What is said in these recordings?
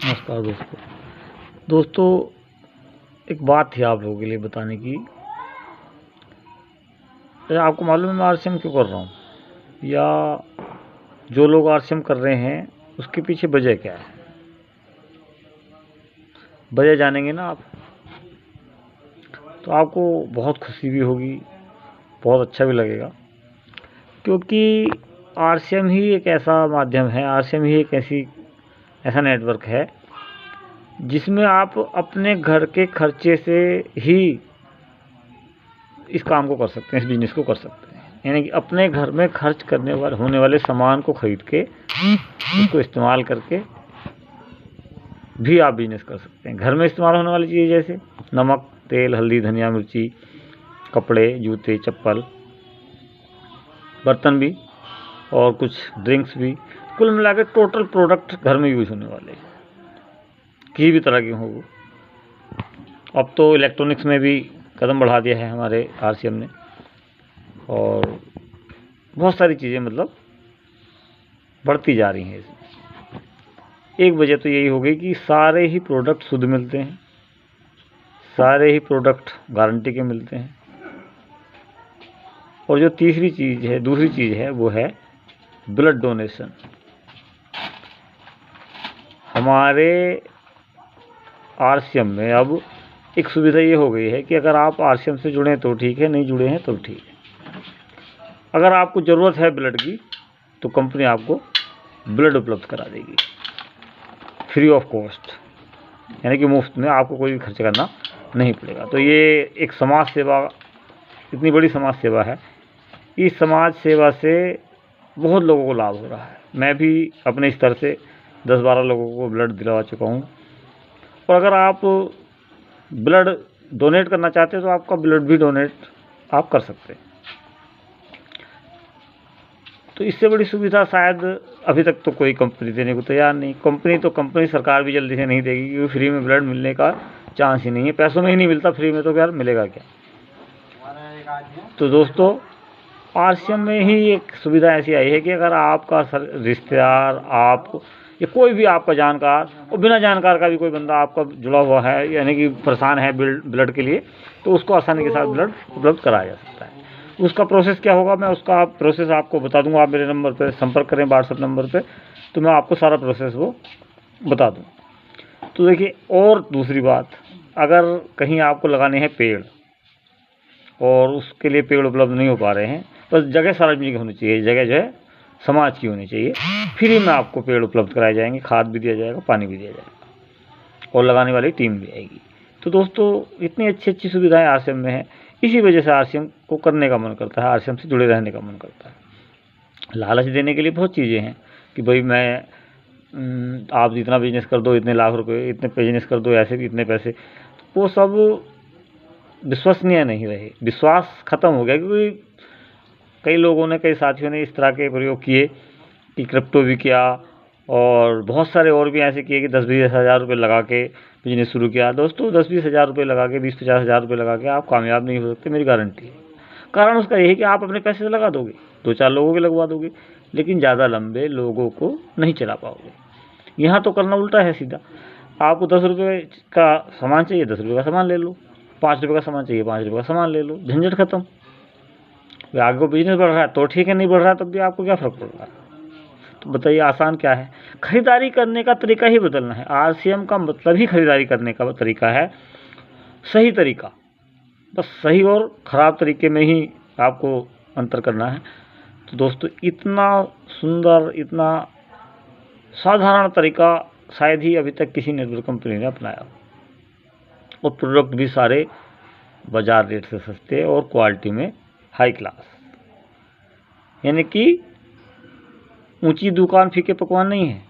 नमस्कार दोस्तों, एक बात थी आप लोगों के लिए बताने की। आपको मालूम है मैं आरसीएम क्यों कर रहा हूँ, या जो लोग आरसीएम कर रहे हैं उसके पीछे वजह क्या है? वजह जानेंगे ना आप, तो आपको बहुत खुशी भी होगी, बहुत अच्छा भी लगेगा, क्योंकि आरसीएम ही एक ऐसा माध्यम है, आरसीएम ही एक ऐसा नेटवर्क है जिसमें आप अपने घर के खर्चे से ही इस काम को कर सकते हैं, इस बिज़नेस को कर सकते हैं। यानी कि अपने घर में खर्च होने वाले सामान को खरीद के उसको इस्तेमाल करके भी आप बिज़नेस कर सकते हैं। घर में इस्तेमाल होने वाली चीज़ें जैसे नमक, तेल, हल्दी, धनिया, मिर्ची, कपड़े, जूते, चप्पल, बर्तन भी और कुछ ड्रिंक्स भी, कुल मिला के टोटल प्रोडक्ट घर में यूज़ होने वाले किसी भी तरह के हों। अब तो इलेक्ट्रॉनिक्स में भी कदम बढ़ा दिया है हमारे आरसीएम ने, और बहुत सारी चीज़ें मतलब बढ़ती जा रही हैं इसमें। एक वजह तो यही हो गई कि सारे ही प्रोडक्ट शुद्ध मिलते हैं, सारे ही प्रोडक्ट गारंटी के मिलते हैं, और जो दूसरी चीज़ है वो है ब्लड डोनेशन। हमारे आरसीएम में अब एक सुविधा ये हो गई है कि अगर आप आरसीएम से जुड़े हैं तो ठीक है, नहीं जुड़े हैं तो ठीक है। अगर आपको ज़रूरत है ब्लड की तो कंपनी आपको ब्लड उपलब्ध करा देगी फ्री ऑफ कॉस्ट, यानी कि मुफ्त में, आपको कोई भी खर्च करना नहीं पड़ेगा। तो ये एक समाज सेवा, इतनी बड़ी समाज सेवा है। इस समाज सेवा से बहुत लोगों को लाभ हो रहा है। मैं भी अपने स्तर से 10-12 लोगों को ब्लड दिलवा चुका हूँ। और अगर आप ब्लड डोनेट करना चाहते हैं तो आपका ब्लड भी डोनेट आप कर सकते हैं। तो इससे बड़ी सुविधा शायद अभी तक तो कोई कंपनी देने को तैयार नहीं। कंपनी सरकार भी जल्दी से नहीं देगी, क्योंकि फ्री में ब्लड मिलने का चांस ही नहीं है। पैसों में ही नहीं मिलता, फ्री में तो यार मिलेगा क्या। तो दोस्तों, आरसीएम में ही एक सुविधा ऐसी आई है कि अगर आपका रिश्तेदार, आप या कोई भी आपका जानकार और बिना जानकार का भी कोई बंदा आपका जुड़ा हुआ है, यानी कि परेशान है ब्लड के लिए, तो उसको आसानी के साथ ब्लड उपलब्ध कराया जा सकता है। उसका प्रोसेस क्या होगा, मैं उसका प्रोसेस आपको बता दूंगा। आप मेरे नंबर पर संपर्क करें, व्हाट्सएप नंबर पर, तो मैं आपको सारा प्रोसेस वो बता दूँ। तो देखिए, और दूसरी बात, अगर कहीं आपको लगाने हैं पेड़ और उसके लिए पेड़ उपलब्ध नहीं हो पा रहे हैं, बस जगह सार्वजनिक होनी चाहिए, जगह जो है समाज की होनी चाहिए। फ्री में आपको पेड़ उपलब्ध कराए जाएंगे, खाद भी दिया जाएगा, पानी भी दिया जाएगा, और लगाने वाली टीम भी आएगी। तो दोस्तों, इतनी अच्छी सुविधाएं आरसीएम में हैं। इसी वजह से आरसीएम को करने का मन करता है, आरसीएम से जुड़े रहने का मन करता है। लालच देने के लिए बहुत चीज़ें हैं कि भाई आप इतना बिजनेस कर दो, इतने लाख रुपए, इतने बिजनेस कर दो, ऐसे भी इतने पैसे, वो सब विश्वसनीय नहीं रहे। विश्वास खत्म हो गया, क्योंकि कई साथियों ने इस तरह के प्रयोग किए कि क्रिप्टो भी किया, और बहुत सारे और भी ऐसे किए कि 10-20 हज़ार रुपये लगा के बिजनेस शुरू किया। दोस्तों, 10-20 हज़ार रुपये लगा के, 20-50 हज़ार रुपये लगा के आप कामयाब नहीं हो सकते, मेरी गारंटी है। कारण उसका यही कि आप अपने पैसे से लगा दोगे, 2-4 लोगों के लगवा दोगे, लेकिन ज़्यादा लंबे लोगों को नहीं चला पाओगे। यहाँ तो करना उल्टा है सीधा। आपको 10 रुपये का सामान चाहिए, 10 रुपये का सामान ले लो। 5 रुपये का सामान चाहिए, 5 रुपये का सामान ले लो, झंझट खत्म। आगे को बिजनेस बढ़ रहा है तो ठीक है, नहीं बढ़ रहा है तब भी आपको क्या फ़र्क पड़ रहा है। तो बताइए, आसान क्या है? खरीदारी करने का तरीका ही बदलना है। आरसीएम का मतलब ही खरीदारी करने का तरीका है, सही तरीका। बस सही और ख़राब तरीके में ही आपको अंतर करना है। तो दोस्तों, इतना सुंदर, इतना साधारण तरीका शायद ही अभी तक किसी नेटवर्क कंपनी ने अपनाया, और प्रोडक्ट भी सारे बाज़ार रेट से सस्ते और क्वालिटी में हाई क्लास। यानी कि ऊंची दुकान फीके पकवान नहीं है,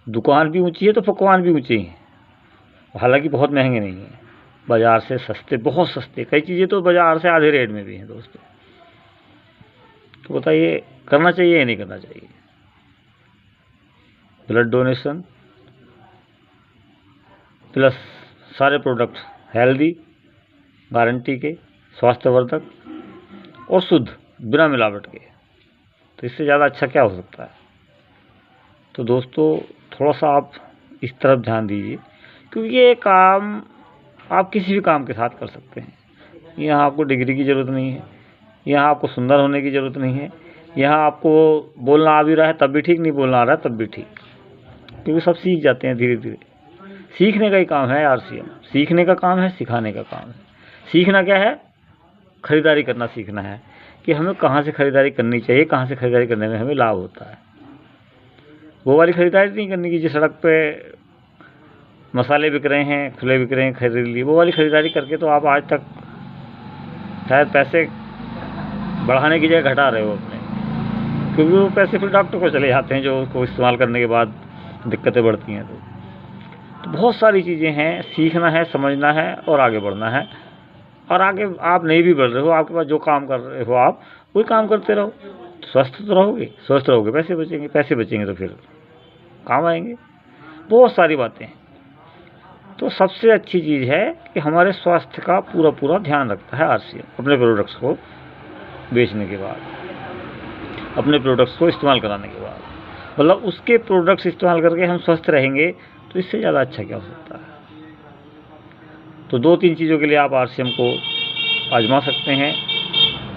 दुकान भी ऊंची है तो पकवान भी ऊंचे ही हैं। हालांकि बहुत महंगे नहीं हैं, बाज़ार से सस्ते, बहुत सस्ते। कई चीज़ें तो बाज़ार से आधे रेट में भी हैं दोस्तों। तो बताइए, करना चाहिए या नहीं करना चाहिए? ब्लड डोनेशन प्लस सारे प्रोडक्ट हेल्दी, गारंटी के, स्वास्थ्यवर्धक और शुद्ध, बिना मिलावट के, तो इससे ज़्यादा अच्छा क्या हो सकता है। तो दोस्तों, थोड़ा सा आप इस तरफ ध्यान दीजिए, क्योंकि ये काम आप किसी भी काम के साथ कर सकते हैं। यहाँ आपको डिग्री की ज़रूरत नहीं है, यहाँ आपको सुंदर होने की ज़रूरत नहीं है, यहाँ आपको बोलना आ भी रहा है तब भी ठीक, नहीं बोलना आ रहा है तब भी ठीक, क्योंकि सब सीख जाते हैं धीरे धीरे। सीखने का ही काम है आरसीएम, सीखने का काम है, सिखाने का काम है। सीखना क्या है? खरीदारी करना सीखना है कि हमें कहाँ से खरीदारी करनी चाहिए, कहाँ से खरीदारी करने में हमें लाभ होता है। वो वाली खरीदारी नहीं करनी कि जिस सड़क पे मसाले बिक रहे हैं, खुले बिक रहे हैं, खरीद लिए। वो वाली खरीदारी करके तो आप आज तक शायद पैसे बढ़ाने की जगह घटा रहे हो अपने, क्योंकि वो पैसे फिर डॉक्टर को चले जाते हैं, जो उसको इस्तेमाल करने के बाद दिक्कतें बढ़ती हैं। तो बहुत सारी चीज़ें हैं, सीखना है, समझना है और आगे बढ़ना है। और आगे आप नहीं भी बढ़ रहे हो, आपके पास जो काम कर रहे हो आप वही काम करते रहो, स्वस्थ तो रहोगे, स्वस्थ रहोगे पैसे बचेंगे, पैसे बचेंगे तो फिर काम आएंगे। बहुत सारी बातें हैं। तो सबसे अच्छी चीज़ है कि हमारे स्वास्थ्य का पूरा पूरा ध्यान रखता है आरसीएम अपने प्रोडक्ट्स को बेचने के बाद, अपने प्रोडक्ट्स को इस्तेमाल कराने के बाद। मतलब उसके प्रोडक्ट्स इस्तेमाल करके हम स्वस्थ रहेंगे तो इससे ज़्यादा अच्छा क्या हो सकता है। तो 2-3 चीज़ों के लिए आप आरसीएम को आजमा सकते हैं,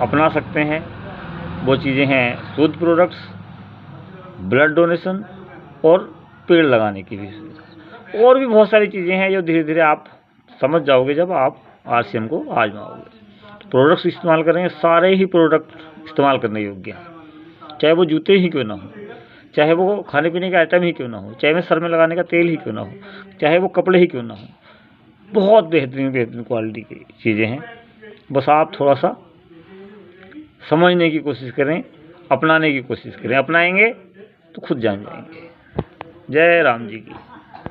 अपना सकते हैं। वो चीज़ें हैं शुद्ध प्रोडक्ट्स, ब्लड डोनेशन और पेड़ लगाने की भी सुविधा। और भी बहुत सारी चीज़ें हैं जो धीरे धीरे आप समझ जाओगे जब आप आरसीएम को आजमाओगे। तो प्रोडक्ट्स इस्तेमाल करेंगे, सारे ही प्रोडक्ट इस्तेमाल करने योग्य हैं, चाहे वो जूते ही क्यों ना हो, चाहे वो खाने पीने के आइटम ही क्यों ना हो, चाहे वो सर में लगाने का तेल ही क्यों ना हो, चाहे वो कपड़े ही क्यों ना हो। बहुत बेहतरीन क्वालिटी की चीज़ें हैं। बस आप थोड़ा सा समझने की कोशिश करें, अपनाने की कोशिश करें। अपनाएंगे तो खुद जान जाएंगे। जय राम जी की।